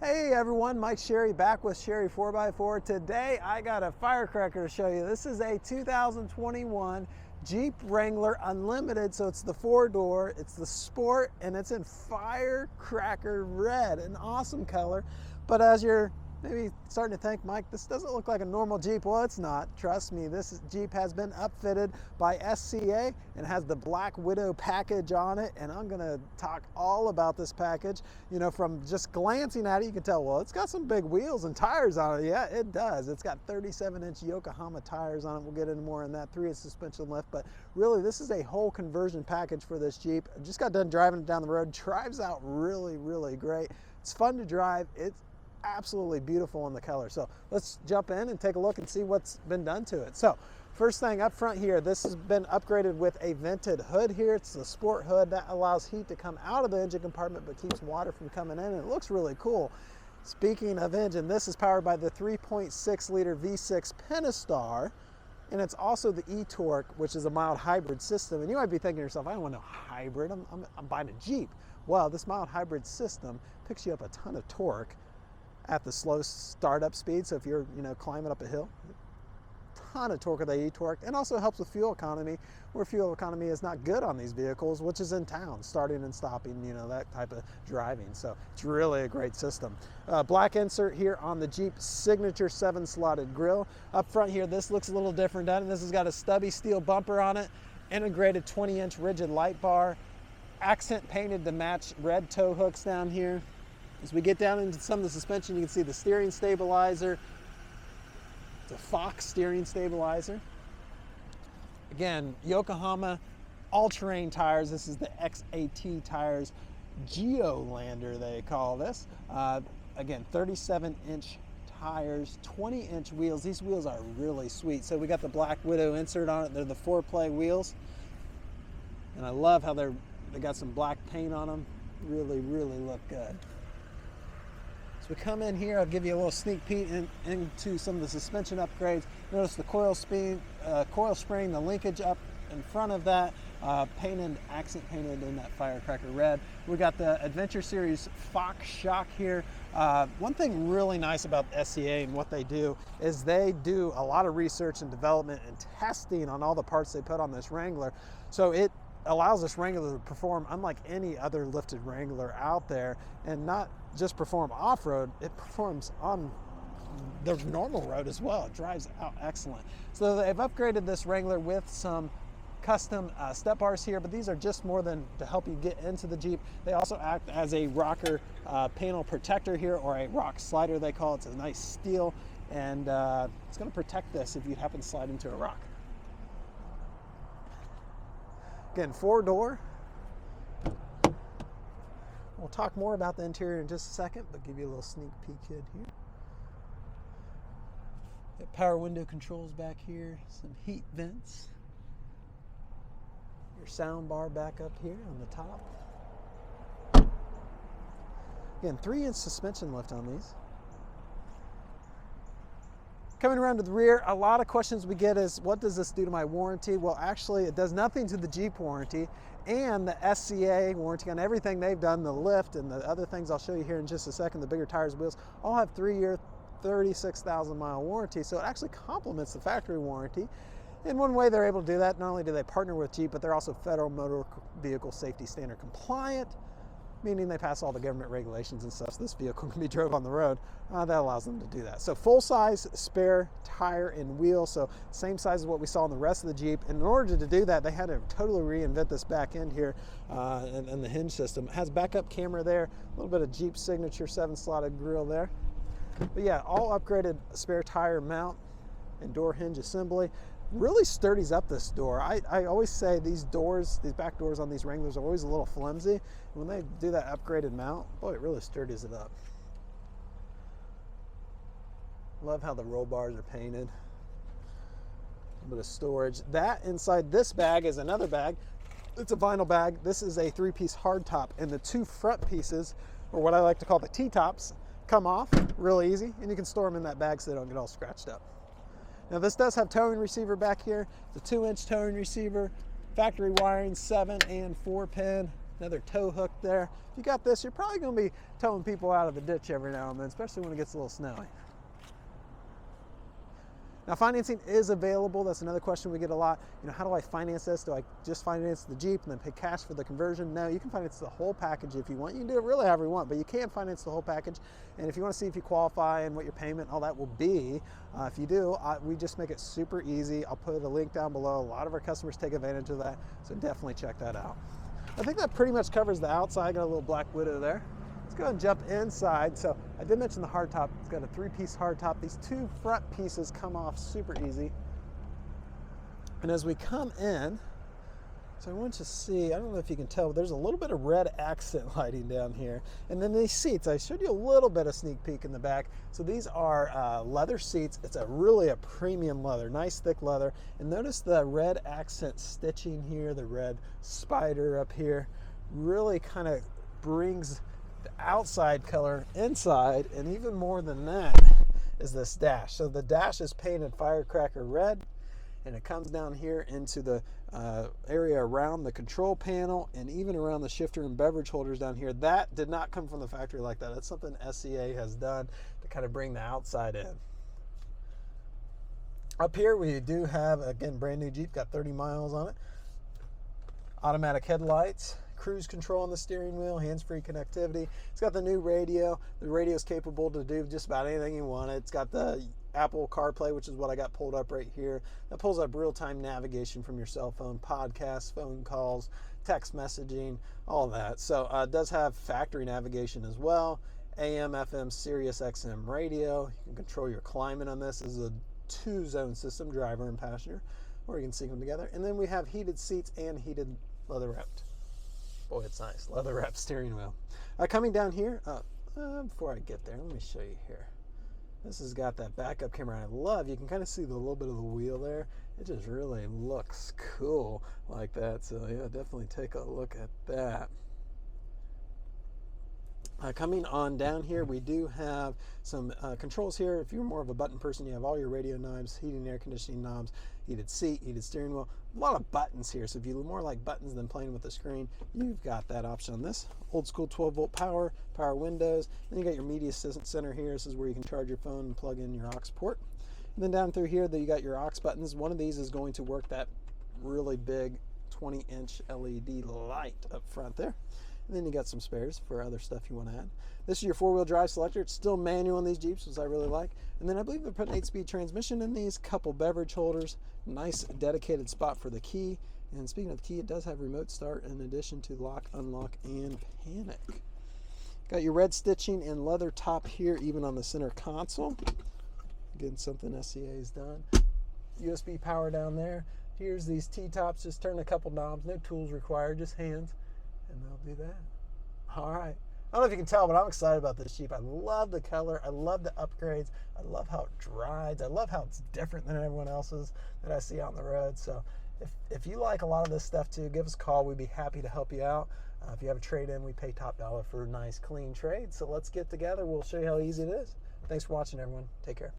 Hey everyone, Mike Sherry back with Sherry 4x4. Today I got a firecracker to show you. This is a 2021 Jeep Wrangler Unlimited, so it's the 4-door, it's the Sport, and it's in firecracker red, an awesome color. But as you're maybe starting to think, Mike, this doesn't look like a normal Jeep. Well, it's not. Trust me, this Jeep has been upfitted by SCA and has the Black Widow package on it, and I'm gonna talk all about this package. You know, from just glancing at it, you can tell, well, it's got some big wheels and tires on it. Yeah, it does. It's got 37-inch Yokohama tires on it. We'll get into more on that, 3-inch suspension lift, but really, this is a whole conversion package for this Jeep. I just got done driving it down the road. Drives out really, really great. It's fun to drive. It's absolutely beautiful in the color. So let's jump in and take a look and see what's been done to it. So first thing up front here, this has been upgraded with a vented hood here. It's a Sport hood that allows heat to come out of the engine compartment but keeps water from coming in, and it looks really cool. Speaking of engine, this is powered by the 3.6 liter V6 Pentastar, and it's also the eTorque, which is a mild hybrid system. And you might be thinking to yourself, I don't want no hybrid, I'm buying a Jeep. Well, this mild hybrid system picks you up a ton of torque at the slow startup speed. So if you're, climbing up a hill, ton of torque with the eTorque, and also helps with fuel economy, where fuel economy is not good on these vehicles, which is in town, starting and stopping, that type of driving. So it's really a great system. Black insert here on the Jeep signature 7-slotted grille. Up front here, this looks a little different, doesn't it? This has got a stubby steel bumper on it, integrated 20-inch rigid light bar, accent painted to match red tow hooks down here. As we get down into some of the suspension, you can see the steering stabilizer. It's a Fox steering stabilizer. Again, Yokohama all-terrain tires. This is the XAT tires, Geolandar they call this. Again, 37-inch tires, 20-inch wheels. These wheels are really sweet. So we got the Black Widow insert on it. They're the 4-play wheels. And I love how they got some black paint on them. Really, really look good. We come in here, I'll give you a little sneak peek into some of the suspension upgrades. Notice the coil spring, the linkage up in front of that, accent painted in that firecracker red. We got the Adventure Series Fox shock here. One thing really nice about SCA and what they do is they do a lot of research and development and testing on all the parts they put on this Wrangler. So it allows this Wrangler to perform unlike any other lifted Wrangler out there, and not just perform off-road, it performs on the normal road as well. It drives out excellent. So they've upgraded this Wrangler with some custom step bars here, but these are just more than to help you get into the Jeep. They also act as a rocker panel protector here, or a rock slider they call it. It's a nice steel, and it's going to protect this if you happen to slide into a rock. Again, 4-door. We'll talk more about the interior in just a second, but give you a little sneak peek here. Got power window controls back here, some heat vents. Your sound bar back up here on the top. Again, 3-inch suspension lift on these. Coming around to the rear, a lot of questions we get is, what does this do to my warranty? Well, actually, it does nothing to the Jeep warranty, and the SCA warranty on everything they've done, the lift and the other things I'll show you here in just a second, the bigger tires, wheels, all have 3-year, 36,000-mile warranty, so it actually complements the factory warranty. In one way they're able to do that, not only do they partner with Jeep, but they're also Federal Motor Vehicle Safety Standard compliant, meaning they pass all the government regulations and stuff, so this vehicle can be drove on the road. That allows them to do that. So full-size spare tire and wheel, so same size as what we saw in the rest of the Jeep. And in order to do that, they had to totally reinvent this back end here and the hinge system. It has backup camera there, a little bit of Jeep signature 7-slotted grille there. But yeah, all upgraded spare tire mount and door hinge assembly. Really sturdies up this door. I always say these doors, these back doors on these Wranglers are always a little flimsy. When they do that upgraded mount, boy, it really sturdies it up. Love how the roll bars are painted. A little bit of storage. That inside this bag is another bag. It's a vinyl bag. This is a 3-piece hardtop, and the 2 front pieces, or what I like to call the T-tops, come off real easy, and you can store them in that bag so they don't get all scratched up. Now this does have towing receiver back here. It's a 2-inch towing receiver, factory wiring, 7 and 4 pin. Another tow hook there. If you got this, you're probably going to be towing people out of the ditch every now and then, especially when it gets a little snowy. Now, financing is available. That's another question we get a lot. You know, how do I finance this? Do I just finance the Jeep and then pay cash for the conversion? No, you can finance the whole package if you want. You can do it really however you want, but you can finance the whole package. And if you want to see if you qualify and what your payment, all that will be, if you do, we just make it super easy. I'll put a link down below. A lot of our customers take advantage of that, so definitely check that out. I think that pretty much covers the outside. Got a little Black Widow there. Let's go and jump inside. So I did mention the hardtop. It's got a 3-piece hardtop. These 2 front pieces come off super easy. And as we come in, so I want you to see, I don't know if you can tell, but there's a little bit of red accent lighting down here. And then these seats, I showed you a little bit of sneak peek in the back. So these are leather seats. It's really a premium leather, nice thick leather. And notice the red accent stitching here, the red spider up here, really kind of brings the outside color inside. And even more than that is this dash. So the dash is painted firecracker red, and it comes down here into the area around the control panel and even around the shifter and beverage holders down here. That did not come from the factory like that. That's something SCA has done to kind of bring the outside in. Up here we do have, again, brand new Jeep, got 30 miles on it. Automatic headlights, cruise control on the steering wheel, hands-free connectivity. It's got the new radio. The radio is capable to do just about anything you want. It's got the Apple CarPlay, which is what I got pulled up right here. That pulls up real-time navigation from your cell phone, podcasts, phone calls, text messaging, all that. So it does have factory navigation as well. AM, FM, Sirius XM radio. You can control your climate on this. This is a 2-zone system, driver and passenger, or you can sync them together. And then we have heated seats and heated leather wrapped. Boy, it's nice. Leather wrapped steering wheel. Coming down here, before I get there, let me show you here. This has got that backup camera I love. You can kind of see the little bit of the wheel there. It just really looks cool like that. So yeah, definitely take a look at that. Coming on down here, we do have some controls here. If you're more of a button person, you have all your radio knobs, heating and air conditioning knobs, heated seat, heated steering wheel. A lot of buttons here. So if you more like buttons than playing with the screen, you've got that option on this. Old school 12-volt power windows. Then you got your media center here. This is where you can charge your phone and plug in your aux port. And then down through here, you got your aux buttons. One of these is going to work that really big 20-inch LED light up front there. And then you got some spares for other stuff you want to add. This is your 4-wheel drive selector. It's still manual in these Jeeps, which I really like. And then I believe they're putting 8-speed transmission in these, couple beverage holders, nice dedicated spot for the key. And speaking of the key, it does have remote start in addition to lock, unlock, and panic. Got your red stitching and leather top here, even on the center console. Again, something SCA has done. USB power down there. Here's these T-tops. Just turn a couple knobs. No tools required, just hands. And they'll do that. All right. I don't know if you can tell, but I'm excited about this Jeep. I love the color. I love the upgrades. I love how it drives. I love how it's different than everyone else's that I see out on the road. So if you like a lot of this stuff too, give us a call. We'd be happy to help you out. If you have a trade-in, we pay top dollar for a nice, clean trade. So let's get together. We'll show you how easy it is. Thanks for watching, everyone. Take care.